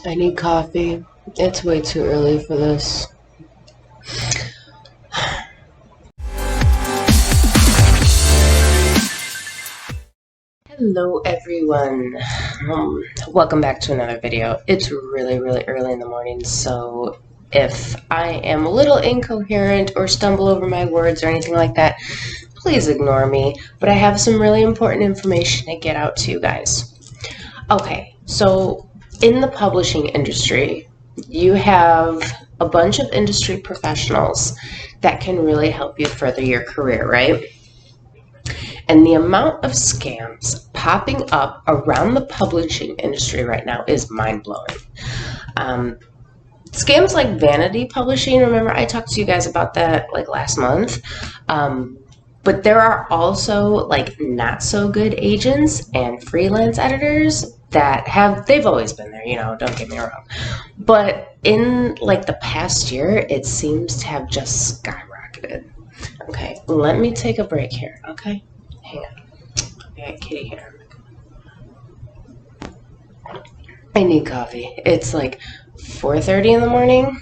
I need coffee. It's way too early for this. Hello everyone. Welcome back to another video. It's really early in the morning, so if I am a little incoherent or stumble over my words or anything like that, please ignore me, but I have some really important information to get out to you guys. Okay, so in the publishing industry, you have a bunch of industry professionals that can really help you further your career, right? And the amount of scams popping up around the publishing industry right now is mind-blowing. Scams like vanity publishing, remember I talked to you guys about that like last month. But there are also like not so good agents and freelance editors that they've always been there, don't get me wrong. But in like the past year, it seems to have just skyrocketed. Okay, let me take a break here, okay? Hang on. I got Kitty here. I need coffee. It's like 4:30 in the morning.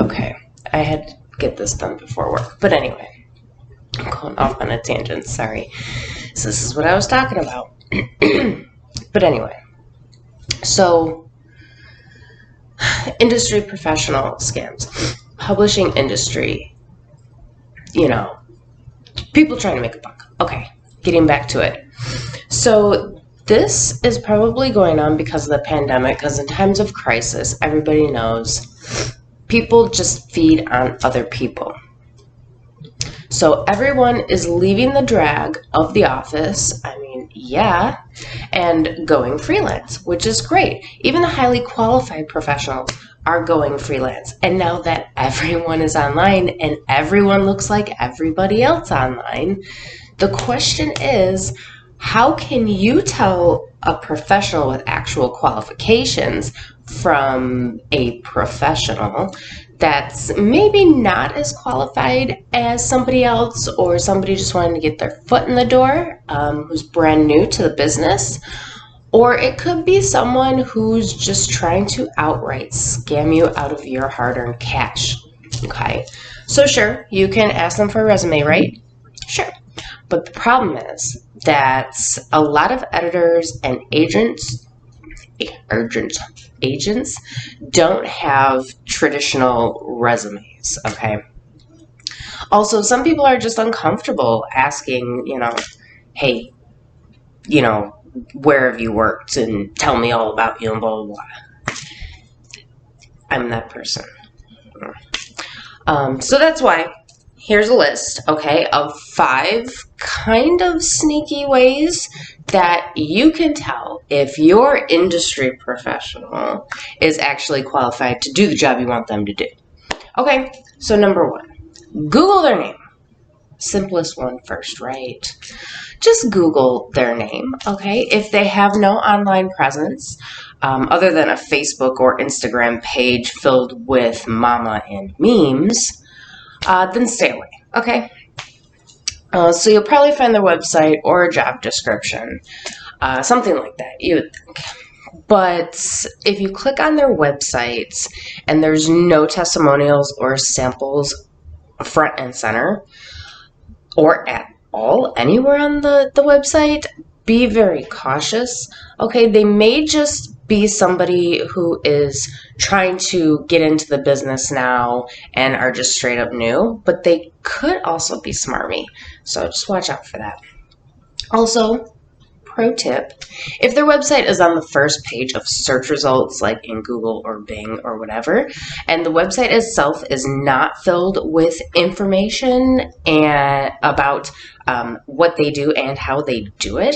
Okay, I had to get this done before work. But anyway, I'm going off on a tangent, sorry. So this is what I was talking about. But anyway, so industry professional scams, publishing industry, people trying to make a buck. Okay, getting back to it. So this is probably going on because of the pandemic, because in times of crisis, everybody knows people just feed on other people. So everyone is leaving the drag of the office, and going freelance, which is great. Even the highly qualified professionals are going freelance. And now that everyone is online and everyone looks like everybody else online, the question is, how can you tell a professional with actual qualifications from a professional that's maybe not as qualified as somebody else, or somebody just wanting to get their foot in the door, who's brand new to the business? Or it could be someone who's just trying to outright scam you out of your hard-earned cash. Okay, so sure, you can ask them for a resume, right? Sure. But the problem is that a lot of editors and agents don't have traditional resumes, okay? Also, some people are just uncomfortable asking, hey, where have you worked and tell me all about you and blah, blah, blah. I'm that person. So that's why here's a list, okay, of 5 kind of sneaky ways that you can tell if your industry professional is actually qualified to do the job you want them to do. Okay, so number 1, Google their name. Simplest one first, right? Just Google their name, okay? If they have no online presence, other than a Facebook or Instagram page filled with mama and memes, then stay away, okay? So you'll probably find their website or a job description, something like that, you would think. But if you click on their websites and there's no testimonials or samples front and center, or at all anywhere on the website, be very cautious, okay? They may just be somebody who is trying to get into the business now and are just straight up new, but they could also be smarmy, so just watch out for that. Also, pro tip, if their website is on the first page of search results, like in Google or Bing or whatever, and the website itself is not filled with information about what they do and how they do it,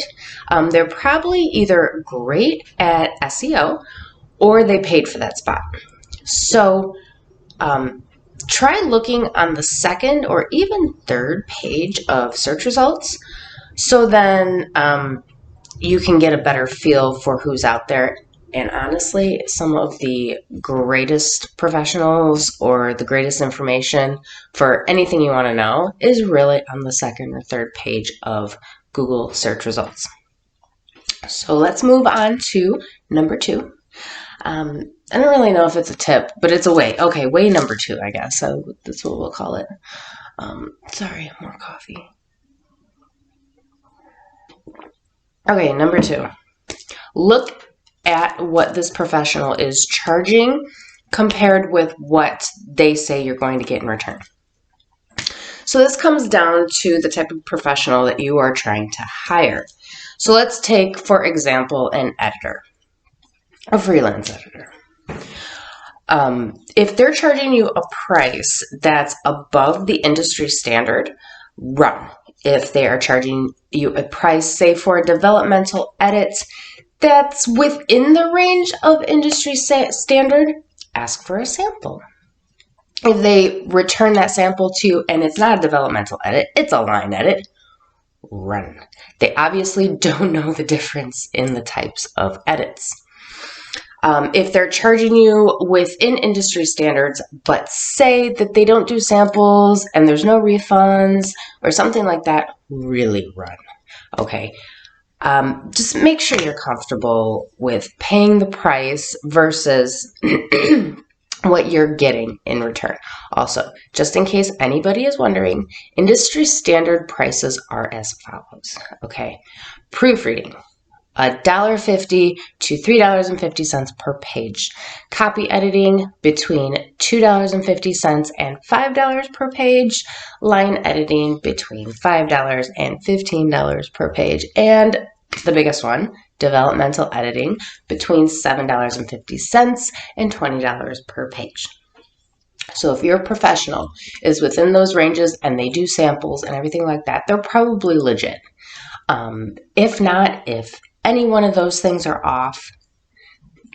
they're probably either great at SEO or they paid for that spot. So try looking on the second or even third page of search results, so then you can get a better feel for who's out there. And honestly, some of the greatest professionals or the greatest information for anything you want to know is really on the second or third page of Google search results. So let's move on to number 2. I don't really know if it's a tip, but it's a way. Okay, way number 2, I guess. So that's what we'll call it. Sorry, more coffee. Okay, number 2. Look at what this professional is charging compared with what they say you're going to get in return. So this comes down to the type of professional that you are trying to hire. So let's take, for example, an editor, a freelance editor. If they're charging you a price that's above the industry standard, run. If they are charging you a price, say for a developmental edit, that's within the range of industry standard, ask for a sample. If they return that sample to you and it's not a developmental edit, it's a line edit, run. They obviously don't know the difference in the types of edits. If they're charging you within industry standards, but say that they don't do samples and there's no refunds or something like that, really run. Okay. Just make sure you're comfortable with paying the price versus what you're getting in return. Also, just in case anybody is wondering, industry standard prices are as follows. Okay. Proofreading. $1.50 to $3.50 per page. Copy editing between $2.50 and $5 per page. Line editing between $5 and $15 per page. And the biggest one, developmental editing between $7.50 and $20 per page. So if your professional is within those ranges and they do samples and everything like that, they're probably legit. If not, if any one of those things are off,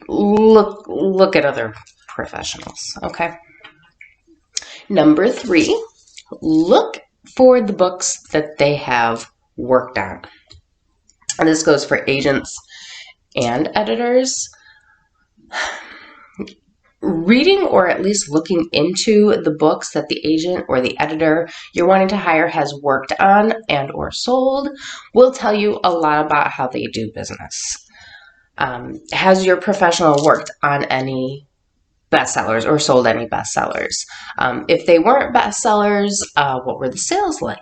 look at other professionals, okay? Number 3, look for the books that they have worked on. And this goes for agents and editors. Reading or at least looking into the books that the agent or the editor you're wanting to hire has worked on and or sold will tell you a lot about how they do business. Has your professional worked on any bestsellers or sold any bestsellers? If they weren't bestsellers, what were the sales like?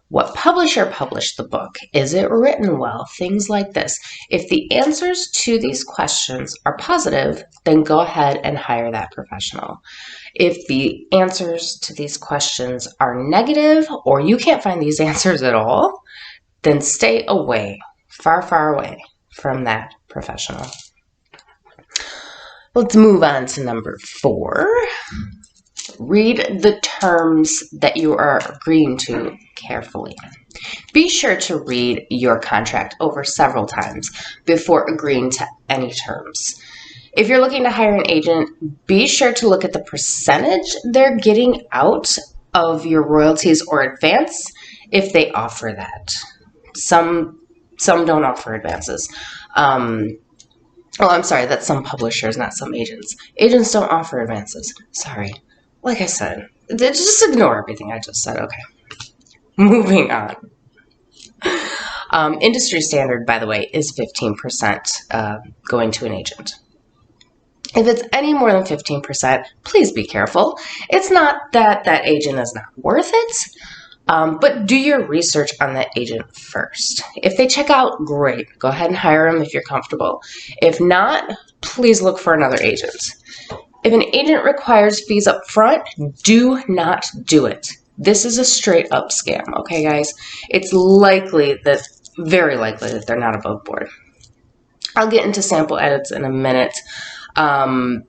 What publisher published the book? Is it written well? Things like this. If the answers to these questions are positive, then go ahead and hire that professional. If the answers to these questions are negative or you can't find these answers at all, then stay away, far, far away from that professional. Let's move on to number 4. Read the terms that you are agreeing to carefully. Be sure to read your contract over several times before agreeing to any terms. If you're looking to hire an agent, be sure to look at the percentage they're getting out of your royalties or advance if they offer that. Some don't offer advances. I'm sorry, that's some publishers, not some agents. Agents don't offer advances. Sorry. Like I said, just ignore everything I just said, okay. Moving on. Industry standard, by the way, is 15% going to an agent. If it's any more than 15%, please be careful. It's not that that agent is not worth it, but do your research on that agent first. If they check out, great. Go ahead and hire them if you're comfortable. If not, please look for another agent. If an agent requires fees up front, do not do it. This is a straight up scam, okay, guys? It's very likely that they're not above board. I'll get into sample edits in a minute. For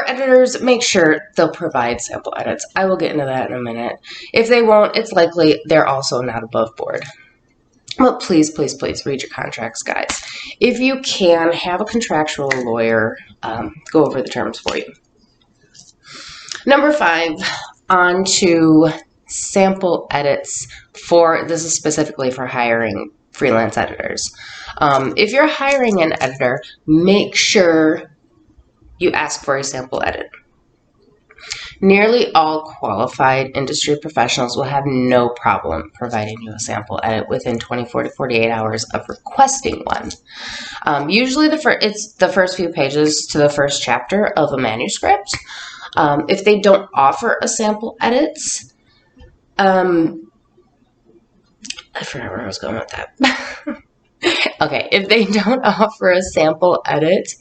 editors, make sure they'll provide sample edits. I will get into that in a minute. If they won't, it's likely they're also not above board. But please, please, please read your contracts, guys. If you can, have a contractual lawyer go over the terms for you. Number 5, on to sample edits this is specifically for hiring freelance editors. If you're hiring an editor, make sure you ask for a sample edit. Nearly all qualified industry professionals will have no problem providing you a sample edit within 24 to 48 hours of requesting one. Usually it's the first few pages to the first chapter of a manuscript. If they don't offer a sample edits, I forgot where I was going with that. Okay, if they don't offer a sample edit,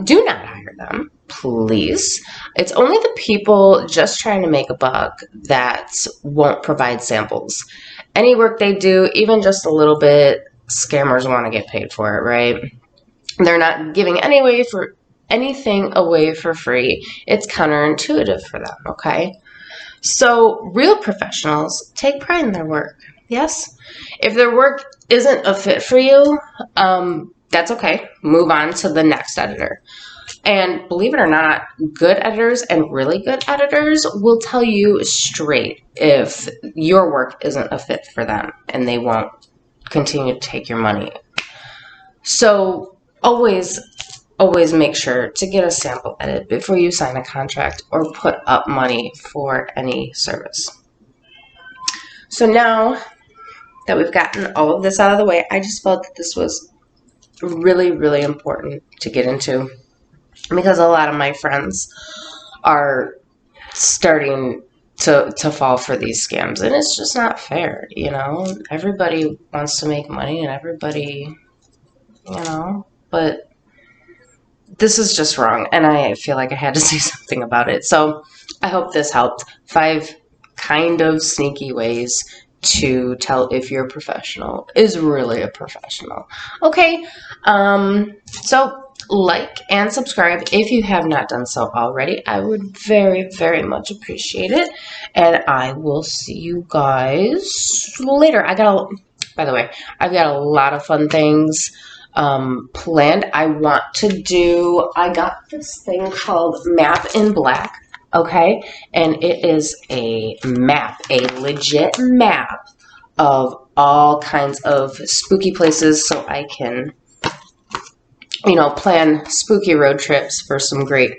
do not hire them, please. It's only the people just trying to make a buck that won't provide samples. Any work they do, even just a little bit, scammers want to get paid for it, right? They're not giving anything away for free. It's counterintuitive for them, okay? So real professionals take pride in their work, yes? If their work isn't a fit for you, that's okay. Move on to the next editor. And believe it or not, good editors and really good editors will tell you straight if your work isn't a fit for them, and they won't continue to take your money. So always make sure to get a sample edit before you sign a contract or put up money for any service. So now that we've gotten all of this out of the way, I just felt that this was really, really important to get into, because a lot of my friends are starting to fall for these scams, and it's just not fair, you know? Everybody wants to make money, and everybody, you know, but this is just wrong, and I feel like I had to say something about it. So I hope this helped. 5 kind of sneaky ways to tell if your professional is really a professional. Okay, so like and subscribe if you have not done so already. I would very, very much appreciate it, and I will see you guys later. By the way, I've got a lot of fun things planned. I got this thing called Map in Black, okay? And it is a map, a legit map of all kinds of spooky places, so I can, you know, plan spooky road trips for some great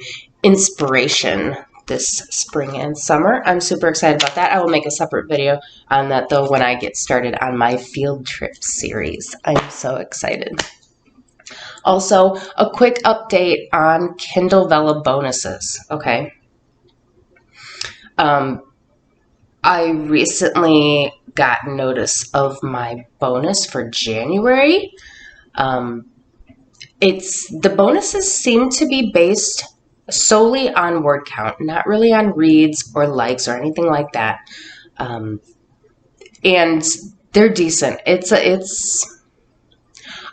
inspiration this spring and summer. I'm super excited about that. I will make a separate video on that, though, when I get started on my field trip series. I'm so excited. Also, a quick update on Kindle Vella bonuses, okay? I recently got notice of my bonus for January. The bonuses seem to be based solely on word count, not really on reads or likes or anything like that. And they're decent.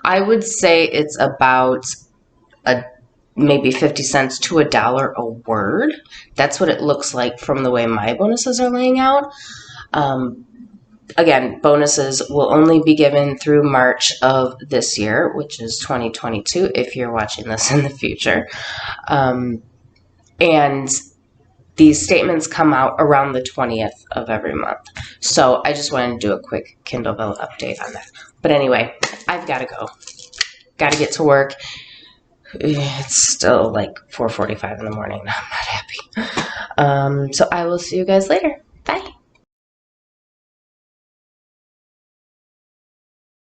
I would say it's about maybe 50 cents to $1 a word. That's what it looks like from the way my bonuses are laying out. Again, bonuses will only be given through March of this year, which is 2022, if you're watching this in the future. And these statements come out around the 20th of every month. So I just wanted to do a quick Kindle Vella update on that. But anyway, I've got to go. Got to get to work. It's still like 4:45 in the morning. I'm not happy. So I will see you guys later.